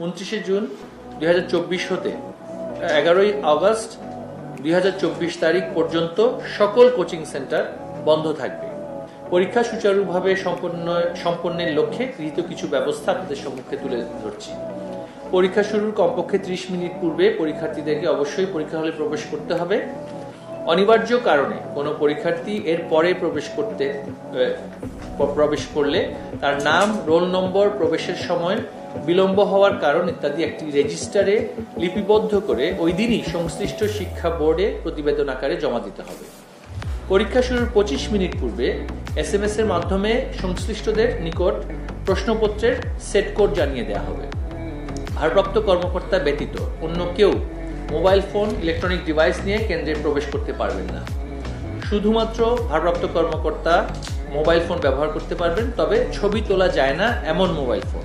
29 June 2024 হতে 11 August 2024 তারিখ পর্যন্ত সকল কোচিং সেন্টার বন্ধ থাকবে। পরীক্ষা সুচারুভাবে সম্পন্নের লক্ষ্যে গৃহীত কিছু ব্যবস্থা আপনাদের সম্মুখে তুলে ধরছি। পরীক্ষা শুরুর কমপক্ষে 30 মিনিট পূর্বে পরীক্ষার্থীদেরকে অবশ্যই পরীক্ষা হলে প্রবেশ করতে হবে। অনিবার্য কারণে কোনো পরীক্ষার্থী এর পরে প্রবেশ করলে তার নাম, রোল নম্বর, প্রবেশের সময় বিলম্ব হওয়ার কারণ ইত্যাদি একটি রেজিস্টারে লিপিবদ্ধ করে ওই দিনই সংশ্লিষ্ট শিক্ষা বোর্ডে প্রতিবেদন আকারে জমা দিতে হবে। পরীক্ষা শুরুর 25 মিনিট পূর্বে SMS এর মাধ্যমে সংশ্লিষ্টদের নিকট প্রশ্নপত্রের সেট কোড জানিয়ে দেওয়া হবে। ভারপ্রাপ্ত কর্মকর্তা ব্যতীত অন্য কেউ মোবাইল ফোন, ইলেকট্রনিক ডিভাইস নিয়ে কেন্দ্রে প্রবেশ করতে পারবেন না। শুধুমাত্র ভারপ্রাপ্ত কর্মকর্তা মোবাইল ফোন ব্যবহার করতে পারবেন, তবে ছবি তোলা যায় না এমন মোবাইল ফোন।